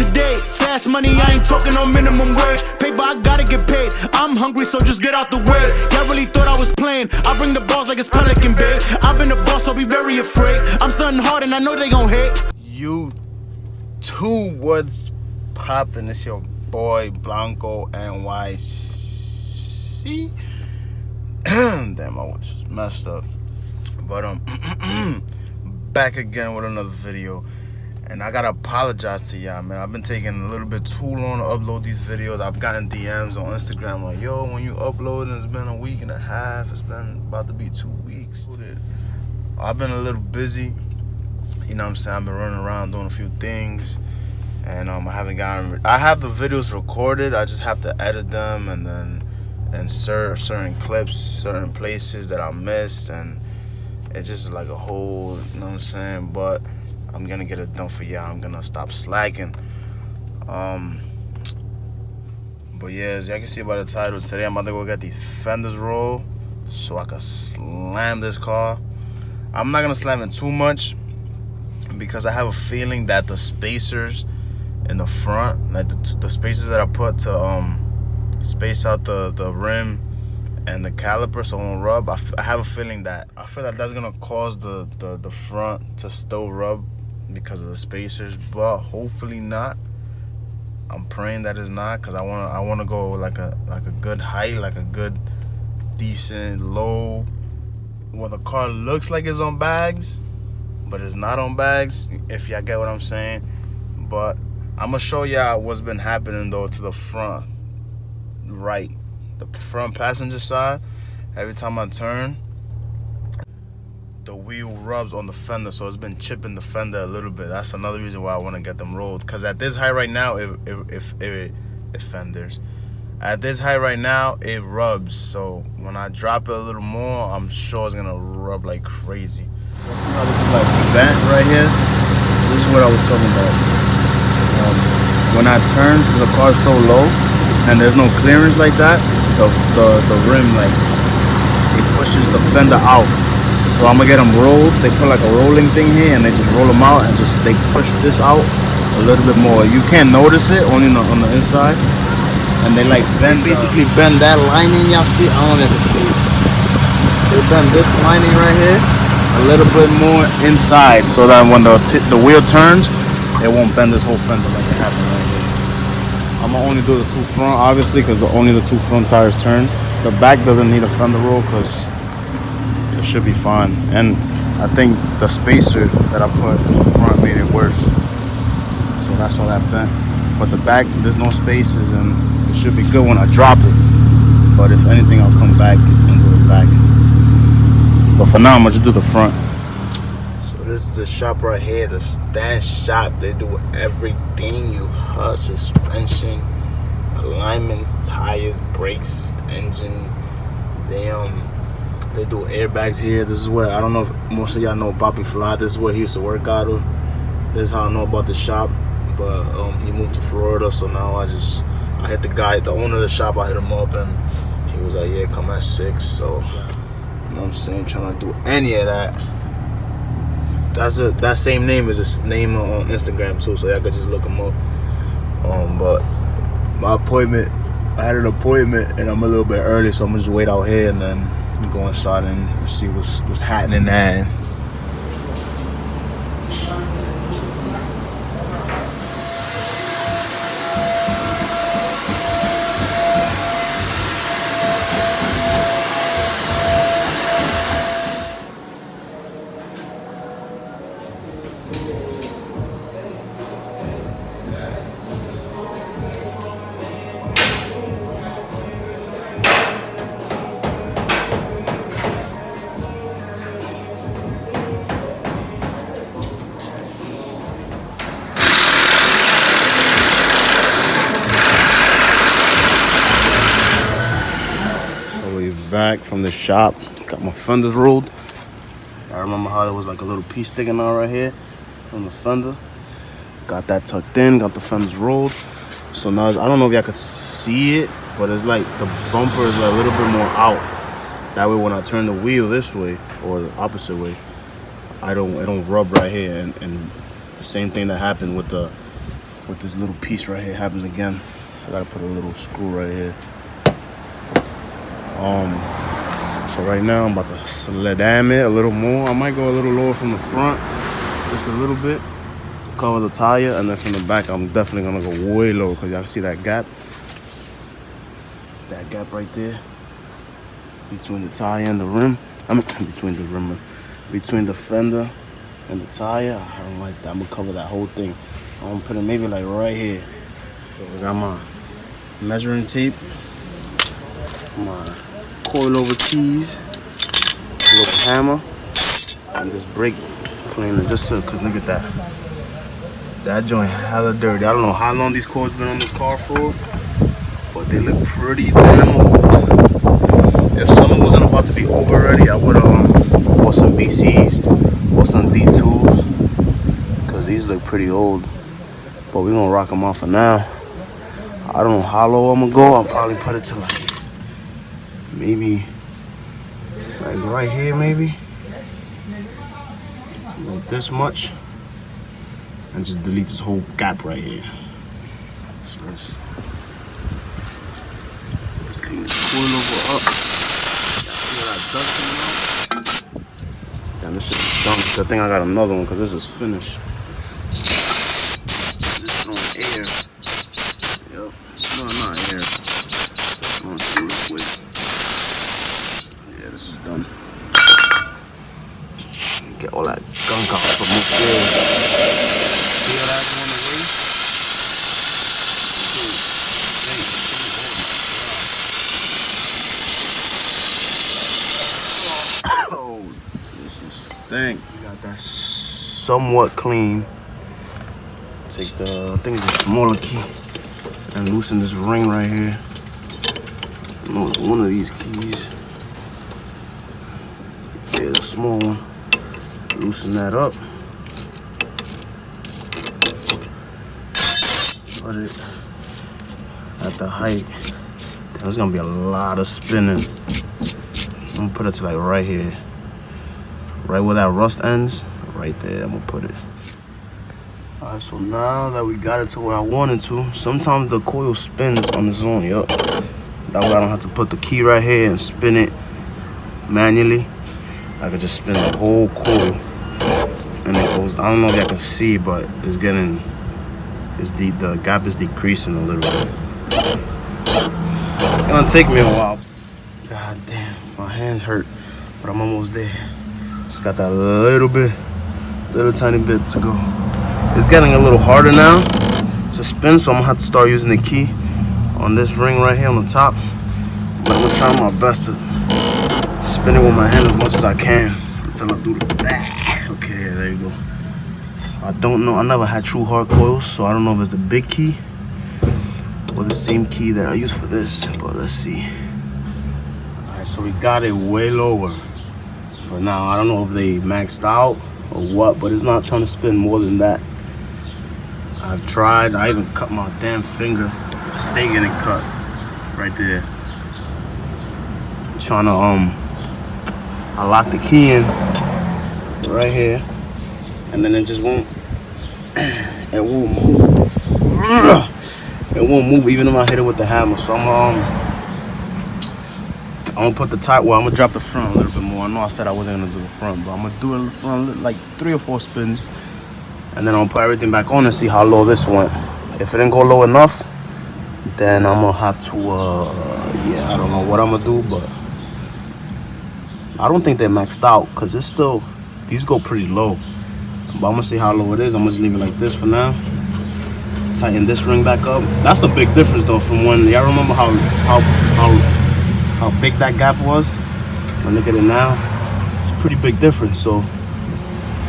a day. Fast money, I ain't talking no minimum wage. Paper, I gotta get paid. I'm hungry, so just get out the way. Y'all really thought I was playing. I bring the balls like it's Pelican Bay. I've been the boss, so be very afraid. I'm stunting hard and I know they gon' hate. You two, what's poppin'? It's your boy Blanco NYC. Damn, my voice is messed up. But back again with another video. And I gotta apologize to y'all, man. I've been taking a little bit too long to upload these videos. I've gotten DMs on Instagram like, yo, when you upload, and it's been a week and a half. It's been about to be 2 weeks. I've been a little busy. You know what I'm saying? I've been running around doing a few things. And I have the videos recorded. I just have to edit them and then insert certain clips, certain places that I missed. And it's just like a whole, you know what I'm saying? But I'm gonna get it done for y'all. I'm gonna stop slacking. But yeah, as y'all can see by the title, today I'm about to go get these fenders rolled so I can slam this car. I'm not gonna slam it too much because I have a feeling that the spacers in the front, like the spacers that I put to space out the rim and the caliper so it won't rub, I have a feeling that that's gonna cause the front to still rub because of the spacers, but hopefully not. I'm praying that it's not, because I wanna go like a good height, like a good decent low where the car looks like it's on bags but it's not on bags, if y'all get what I'm saying. But I'm gonna show y'all what's been happening though to the front right, the front passenger side. Every time I turn, the wheel rubs on the fender, so it's been chipping the fender a little bit. That's another reason why I want to get them rolled, because at this height right now, if fenders at this height right now, it rubs. So when I drop it a little more, I'm sure it's gonna rub like crazy. See how this is like bent right here? This is what I was talking about. When I turn, since the car's so low and there's no clearance like that, the rim, like, it pushes the fender out. So I'm gonna get them rolled. They put like a rolling thing here and they just roll them out and they push this out a little bit more. You can't notice it only on the inside. And they like basically bend that lining. Y'all see? I don't know if you can see it. They bend this lining right here a little bit more inside, so that when the wheel turns, it won't bend this whole fender like it happened right here. I'm gonna only do the two front, obviously, because only the two front tires turn. The back doesn't need a fender roll because it should be fine. And I think the spacer that I put in the front made it worse, so that's why that bent. But the back, there's no spaces and it should be good when I drop it. But if anything, I'll come back and do the back. But for now, I'm gonna just do the front. So this is the shop right here, the stand shop. They do everything. You have suspension, alignments, tires, brakes, engine. They do airbags here. This is where, I don't know if most of y'all know Bobby Fly. This is where he used to work out of. This is how I know about the shop. But he moved to Florida, so now I hit the guy, the owner of the shop. I hit him up and he was like, yeah, come at 6. So you know what I'm saying, trying to do any of that. That same name is his name on Instagram too, so y'all could just look him up. But my appointment, I had an appointment and I'm a little bit early, so I'm gonna just wait out here and then go inside and see what's happening there. Back from the shop, got my fenders rolled. I remember how there was like a little piece sticking out right here from the fender. Got that tucked in, got the fenders rolled. So now, I don't know if y'all could see it, but it's like the bumper is a little bit more out. That way when I turn the wheel this way or the opposite way, it don't rub right here. And the same thing that happened with the with this little piece right here happens again. I gotta put a little screw right here. So right now I'm about to slam it a little more. I might go a little lower from the front, just a little bit, to cover the tire, and then from the back I'm definitely gonna go way lower because y'all can see that gap. That gap right there between the tire and the rim. I mean between the fender and the tire. I don't like that. I'm gonna cover that whole thing. I'm gonna put it maybe like right here. So I got my measuring tape, my coilover keys, little hammer, and this brake cleaner just so, cause look at that. That joint hella dirty. I don't know how long these coils been on this car for, but they look pretty damn old. If summer wasn't about to be over already, I would have bought some BCs or some D2s, cause these look pretty old. But we're gonna rock them off for now. I don't know how low I'm gonna go. I'll probably put it to like maybe like right here, maybe like this much, and just delete this whole gap right here. So let's clean this coilover up. Damn, this shit is done. Good thing I got another one because this is finished. Just throwing air. Yep, no, it's not air. Throwing some liquid. Yeah, this is done. Get all that gunk out from this Oh, this is stank. We got that somewhat clean. Take the, I think it's a smaller key, and loosen this ring right here. No, it's one of these keys. Yeah, the small one. Loosen that up. Put it at the height. There's gonna be a lot of spinning. I'm gonna put it to like right here. Right where that rust ends. Right there, I'm gonna put it. Alright, so now that we got it to where I wanted to, sometimes the coil spins on its own, yup. That way I don't have to put the key right here and spin it manually. I could just spin the whole coil and it goes, I don't know if y'all can see, but it's getting, the gap is decreasing a little bit. It's gonna take me a while. God damn, my hands hurt, but I'm almost there. Just got that little tiny bit to go. It's getting a little harder now to spin, so I'm gonna have to start using the key on this ring right here on the top. But I'm gonna try my best to spin it with my hand as much as I can until I do the back. Okay, there you go. I don't know, I never had true hard coils, so I don't know if it's the big key or the same key that I use for this, but let's see. Alright, so we got it way lower. But now I don't know if they maxed out or what, but it's not trying to spin more than that. I've tried, I even cut my damn finger, stay getting cut right there. Trying to I lock the key in right here, and then it just won't it won't move. It won't move even if I hit it with the hammer. So I'm gonna put the tire, well, I'm gonna drop the front a little bit more. I know I said I wasn't gonna do the front, but I'm gonna do it front like 3 or 4 spins, and then I'm gonna put everything back on and see how low this went. If it didn't go low enough, then I'm gonna have to yeah, I don't know what I'm gonna do, but I don't think they're maxed out because it's still, these go pretty low. But I'm gonna see how low it is. I'm gonna just leave it like this for now. Tighten this ring back up. That's a big difference though from when, y'all remember how big that gap was? And look at it now. It's a pretty big difference. So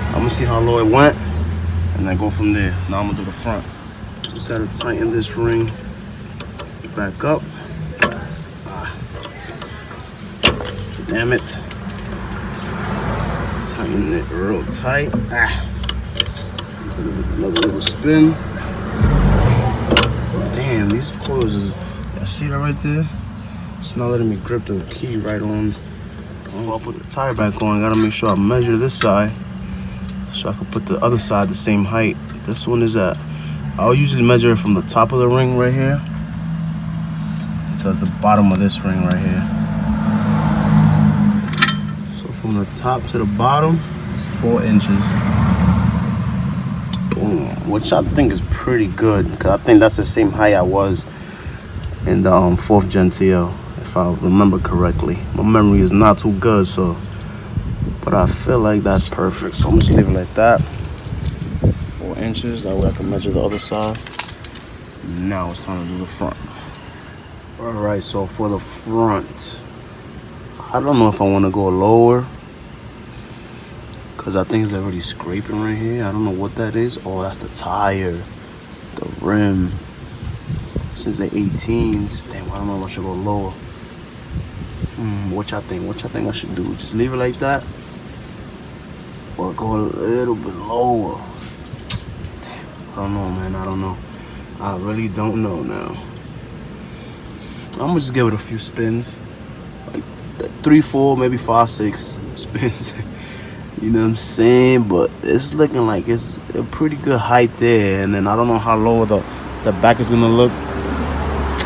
I'm gonna see how low it went and then go from there. Now I'm gonna do the front. Just gotta tighten this ring back up. Damn it. Tighten it real tight. Another little spin. Damn, these coils is, I see that right there? It's not letting me grip the key right on. I'll put the tire back on. I gotta make sure I measure this side so I can put the other side the same height. This one is at I'll usually measure it from the top of the ring right here to the bottom of this ring right here. So from the top to the bottom, it's 4 inches. Boom, which I think is pretty good, because I think that's the same height I was in the 4th Gen TL, if I remember correctly. My memory is not too good, so, but I feel like that's perfect. So I'm just leave it like that. 4 inches, that way I can measure the other side. Now it's time to do the front. Alright, so for the front, I don't know if I want to go lower, because I think it's already scraping right here. I don't know what that is. Oh, that's the tire, the rim. Since the 18s, damn, I don't know if I should go lower. What y'all think? What y'all think I should do? Just leave it like that, or go a little bit lower? I don't know, man. I don't know. I really don't know now. I'm gonna just give it a few spins, like 3, 4, maybe 5, 6 spins. You know what I'm saying? But it's looking like it's a pretty good height there, and then I don't know how low the back is gonna look.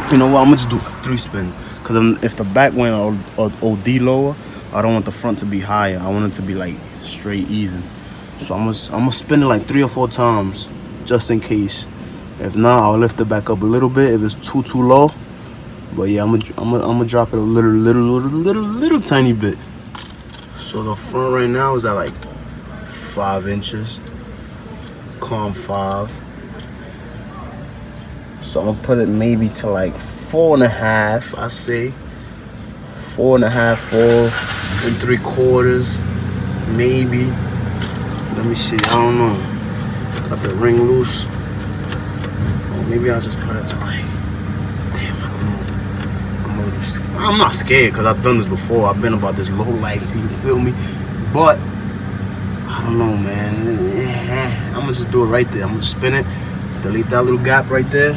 You know what? I'm gonna just do 3 spins, because then if the back went OD lower, I don't want the front to be higher. I want it to be like straight even. So I'm gonna spin it like 3 or 4 times, just in case. If not, I'll lift it back up a little bit if it's too low. But yeah, I'm gonna drop it a little tiny bit. So the front right now is at like 5 inches, calm 5. So I'm gonna put it maybe to like 4.5. I say 4.5, 4 3/4, maybe. Let me see. I don't know. Got the ring loose. Or maybe I'll just put it to like. Damn, I don't know. I'm not scared, because I've done this before. I've been about this low life. You feel me? But I don't know, man. I'm gonna just do it right there. I'm gonna just spin it, delete that little gap right there,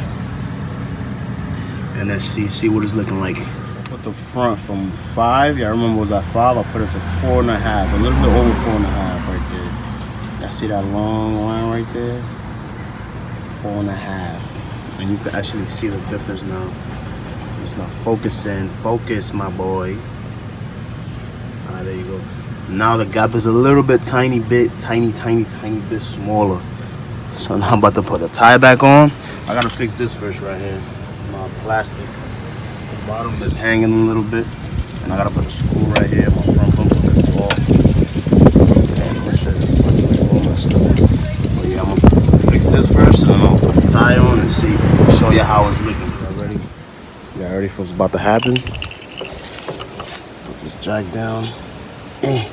and then see what it's looking like. So I put the front from 5. Yeah, I remember it was at 5. I put it to 4.5, a little bit over 4.5 right there. Y'all see that long line right there? 4.5, and you can actually see the difference now. It's not focusing. Focus, my boy. Alright, there you go. Now the gap is a little bit tiny bit smaller. So now I'm about to put the tire back on. I gotta fix this first right here. My plastic. The bottom is hanging a little bit, and I gotta put a screw right here. My front bumper is off. That shit is all messed up. But yeah, I'm gonna fix this first, and then I'll put the tire on and show you how it's looking. Y'all ready for what's about to happen? Put this jack down. You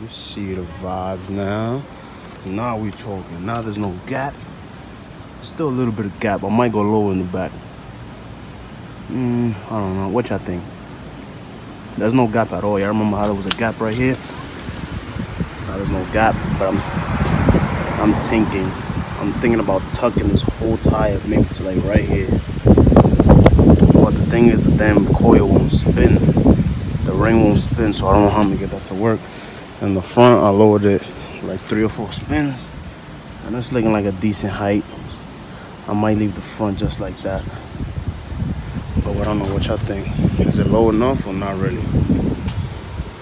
see the vibes now. Now we talking. Now there's no gap. Still a little bit of gap. I might go lower in the back. I don't know. What y'all think? There's no gap at all. Y'all remember how there was a gap right here? Now there's no gap, but I'm thinking about tucking this whole tire maybe to like right here. But the thing is, the damn coil won't spin. The ring won't spin, so I don't know how I'm gonna get that to work. And the front, I lowered it like 3 or 4 spins, and it's looking like a decent height. I might leave the front just like that. But I don't know what y'all think. Is it low enough or not really?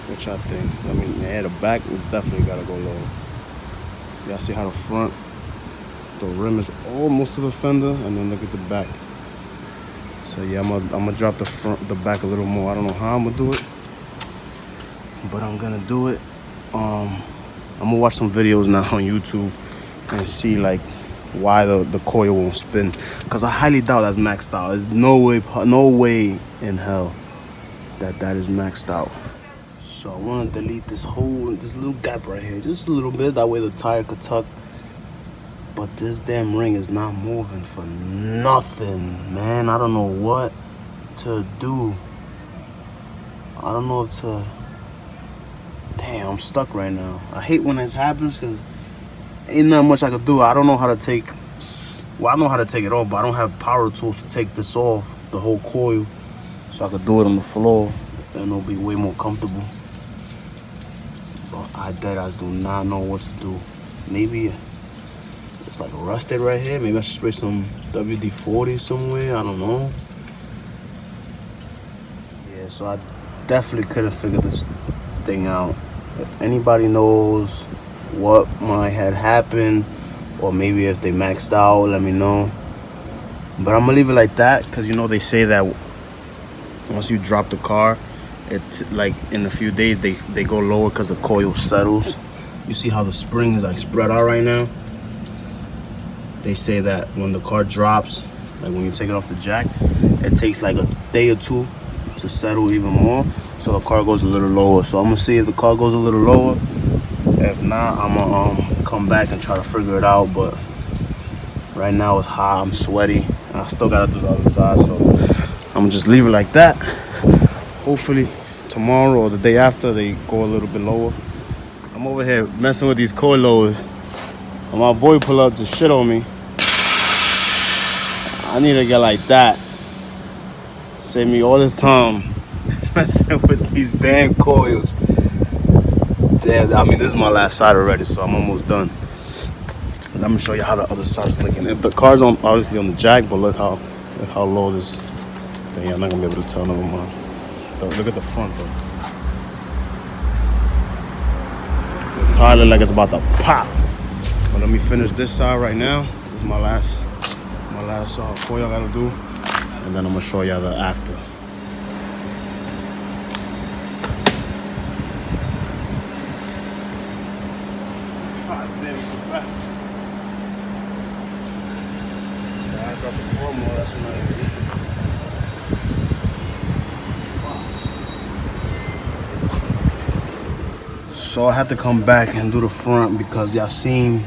What y'all think? I mean, yeah, the back is definitely gotta go lower. Y'all see how the front, the rim is almost to the fender, and then look at the back. So yeah, I'm gonna drop the back a little more. I don't know how I'm gonna do it, but I'm gonna do it. I'm gonna watch some videos now on YouTube and see like why the coil won't spin, because I highly doubt that's maxed out. There's no way in hell that is maxed out. So I want to delete this little gap right here, just a little bit, that way the tire could tuck. But this damn ring is not moving for nothing, man. I don't know what to do. I don't know if to... Damn, I'm stuck right now. I hate when this happens, because ain't not much I could do. I don't know how to take... Well, I know how to take it off, but I don't have power tools to take this off, the whole coil, so I could do it on the floor. Then it'll be way more comfortable. But I do not know what to do. Maybe It's like rusted right here. Maybe I should spray some WD-40 somewhere. I don't know. Yeah, so I definitely couldn't figure this thing out. If anybody knows what might have happened, or maybe if they maxed out, let me know. But I'm gonna leave it like that, because you know they say that once you drop the car, it's like in a few days they go lower because the coil settles. You see how the spring is like spread out right now? They say that when the car drops, like when you take it off the jack, it takes like a day or two to settle even more, so the car goes a little lower. So I'm gonna see if the car goes a little lower. If not, I'm gonna come back and try to figure it out. But right now it's hot, I'm sweaty, and I still gotta do the other side, so I'm gonna just leave it like that. Hopefully tomorrow or the day after they go a little bit lower. I'm over here messing with these coilovers, and my boy pull up to shit on me. I need to get like that. Save me all this time messing with these damn coils. Damn, I mean, this is my last side already, so I'm almost done. Let me show you how the other side's looking. If the car's obviously on the jack, but look how low this thing. I'm not gonna be able to tell no more. Look at the front though. The tire look like it's about to pop. But let me finish this side right now. This is my last coil I gotta do, and then I'm gonna show y'all the after. So I had to come back and do the front because y'all seen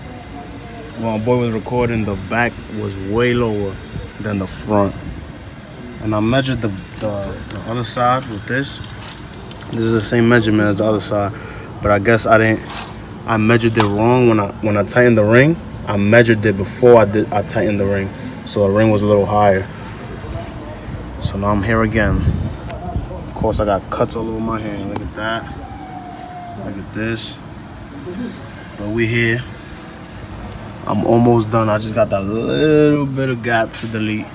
when my boy was recording, the back was way lower than the front. And I measured the other side with this. This is the same measurement as the other side, but I guess I measured it wrong when I tightened the ring. I measured it before I tightened the ring, so the ring was a little higher. So now I'm here again. Of course, I got cuts all over my hand. Look at that. Look at this. But we here. I'm almost done. I just got that little bit of gap to delete,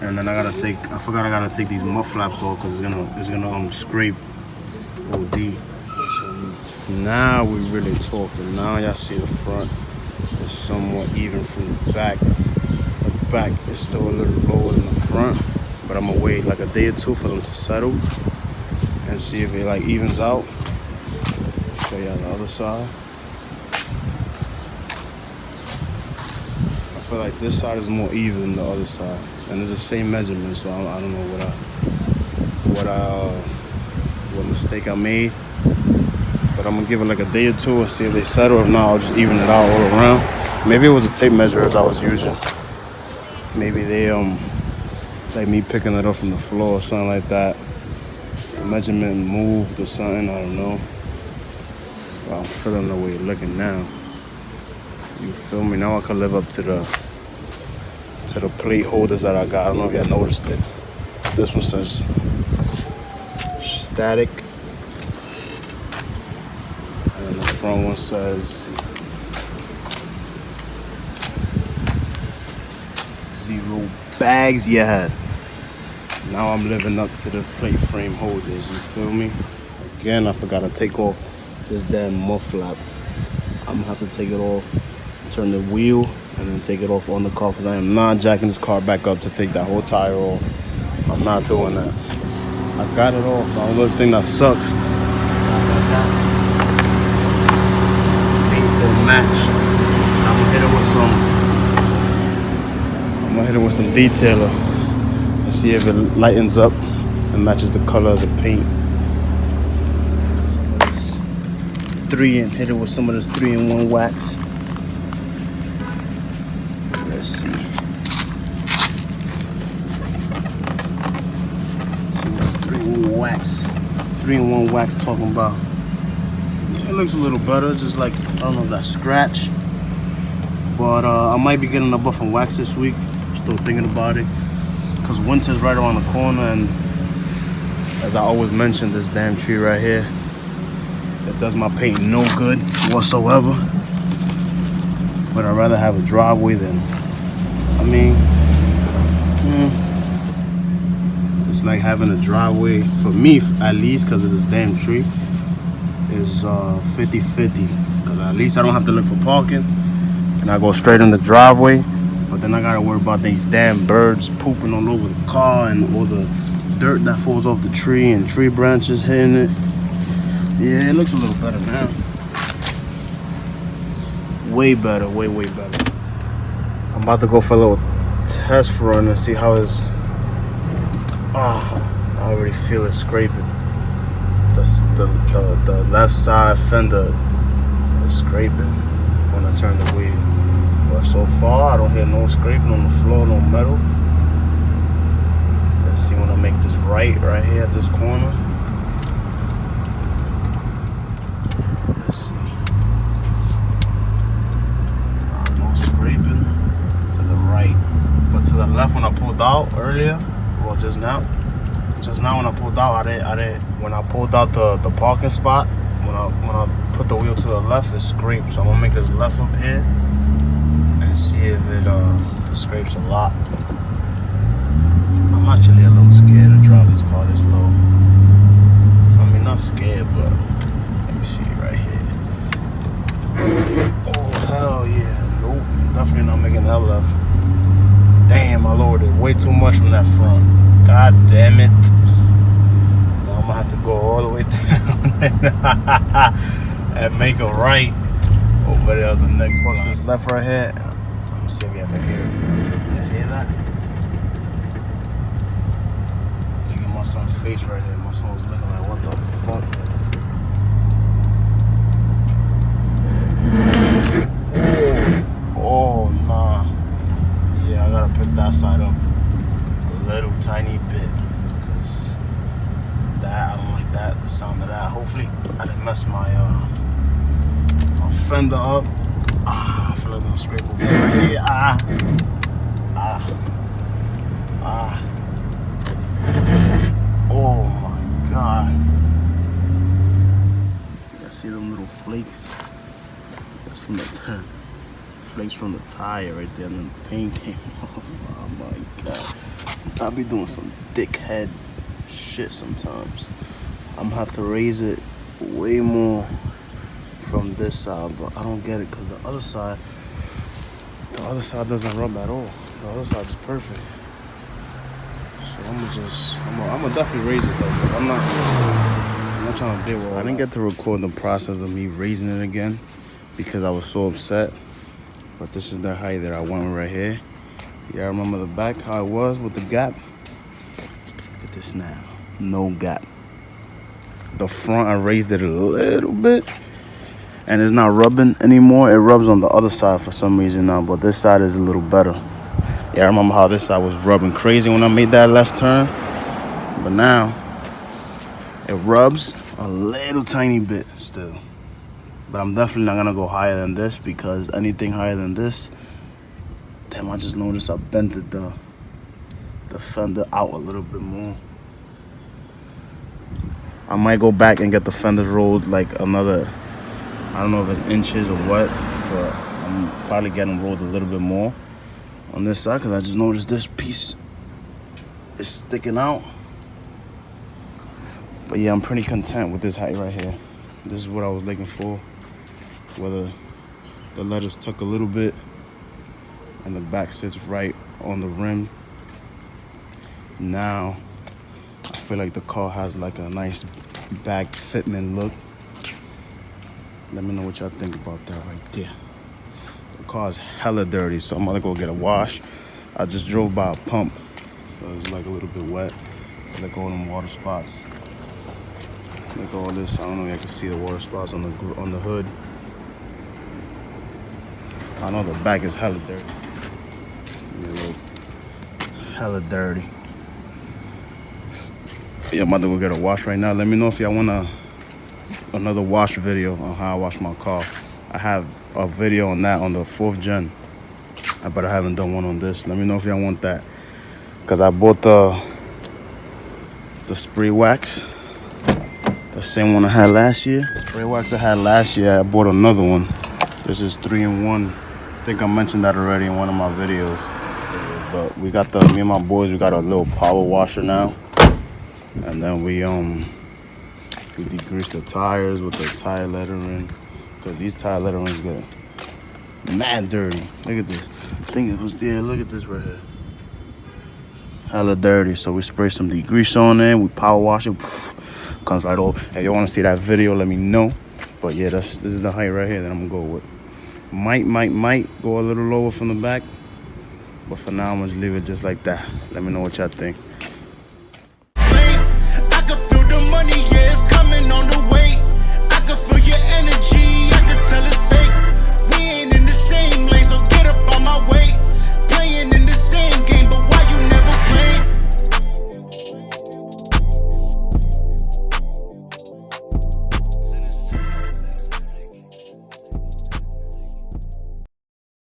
and then I forgot I gotta take these mud flaps off because it's gonna scrape OD. So now we really talking. Now y'all see the front is somewhat even from the back. The back is still a little lower than the front, but I'm gonna wait like a day or two for them to settle and see if it like evens out. Show y'all the other side. I feel like this side is more even than the other side, and it's the same measurement, so I don't know what mistake I made. But I'm gonna give it like a day or two and see if they settle. If not, I'll just even it out all around. Maybe it was a tape measure as I was using. Maybe they like me picking it up from the floor or something like that. The measurement moved or something, I don't know. Well, I'm feeling the way it's looking now. You feel me? Now I can live up to the plate holders that I got. I don't know if y'all noticed it. This one says static, and the front one says 0 bags yet. Now I'm living up to the plate frame holders. You feel me? Again, I forgot to take off this damn mud flap. I'm gonna have to take it off, turn the wheel, and then take it off on the car, because I am not jacking this car back up to take that whole tire off. I'm not doing that. I got it off. The only thing that sucks is that paint don't match. I'm gonna hit it with some detailer and see if it lightens up and matches the color of the paint. Hit it with some of this 3-in-1 wax. Let's see. See what this 3-in-1 wax talking about. It looks a little better, just like, I don't know, that scratch. But I might be getting a buff and wax this week. I'm still thinking about it, because winter's right around the corner, and as I always mention, this damn tree right here, it does my paint no good whatsoever. but I'd rather have a driveway than, I mean, it's like having a driveway, for me at least, because of this damn tree, is 50-50. Because at least I don't have to look for parking, and I go straight in the driveway. But then I gotta worry about these damn birds pooping all over the car and all the dirt that falls off the tree and tree branches hitting it. Yeah, it looks a little better now. Way better, way better. I'm about to go for a little test run and see how it's. I already feel it scraping. The left side fender is scraping when I turn the wheel. But so far, I don't hear no scraping on the floor, no metal. Let's see when I make this right here at this corner. Let's see. No scraping to the right, but to the left when I pulled out earlier. Well, just now when I pulled out, I didn't. When I pulled out the parking spot, when I put the wheel to the left, it scraped. So I'm gonna make this left up here and see if it scrapes a lot. I'm actually a little scared to drive this car this low. I mean, not scared, but let me see right here. Oh hell yeah! Nope, definitely not making that left. Damn, I lowered it way too much from that front. God damn it. Now I'm gonna have to go all the way down and make a right over there on the next one. This left right here. I'm gonna see if you can hear it. You hear that? Look at my son's face right here. My son was looking like, what the fuck? Oh, nah. Yeah, I gotta pick that side up a little tiny bit because that, I don't like that, the sound of that. Hopefully I didn't mess my fender up. I feel like it's gonna scrape over right here. Oh my god. You see them little flakes? That's from the tent. Flakes from the tire right there, and then the paint came off. Oh my god. I'll be doing some dickhead shit sometimes. I'm gonna have to raise it way more from this side, but I don't get it because the other side doesn't rub at all. The other side is perfect. So I'm gonna definitely raise it though, because I'm not trying to deal with it. I didn't get to record the process of me raising it again because I was so upset. But this is the height that I went right here. Yeah, I remember the back, how it was with the gap. Look at this now, no gap. The front, I raised it a little bit, and it's not rubbing anymore. It rubs on the other side for some reason now, but this side is a little better. Yeah, I remember how this side was rubbing crazy when I made that left turn, but now it rubs a little tiny bit still. But I'm definitely not gonna go higher than this, because anything higher than this, damn, I just noticed I bent the fender out a little bit more. I might go back and get the fenders rolled like another, I don't know if it's inches or what, but I'm probably getting rolled a little bit more on this side because I just noticed this piece is sticking out. But yeah, I'm pretty content with this height right here. This is what I was looking for. Whether the letters tuck a little bit and the back sits right on the rim. Now I feel like the car has like a nice back fitment look. Let me know what y'all think about that right there. The car is hella dirty, so I'm gonna go get a wash. I just drove by a pump, so it's like a little bit wet. Look at all them water spots. Look at all this. I don't know if you can see the water spots on the hood. I know the back is hella dirty. Hella dirty. Yeah, I'm about to go get a wash right now. Let me know if y'all want another wash video on how I wash my car. I have a video on that on the 4th gen, but I haven't done one on this. Let me know if y'all want that, because I bought the spray wax, the same one I had last year. The spray wax I had last year, I bought another one. This is 3-in-1 think I mentioned that already in one of my videos. But we got me and my boys, we got a little power washer now. And then we degrease the tires with the tire lettering. Cause these tire letterings get mad dirty. Look at this. I think it was there. Look at this right here. Hella dirty. So we spray some degrease on there. We power wash it. Comes right over. If you want to see that video, let me know. But yeah, this is the height right here that I'm gonna go with. Might go a little lower from the back. But for now, I'm gonna just leave it just like that. Let me know what y'all think.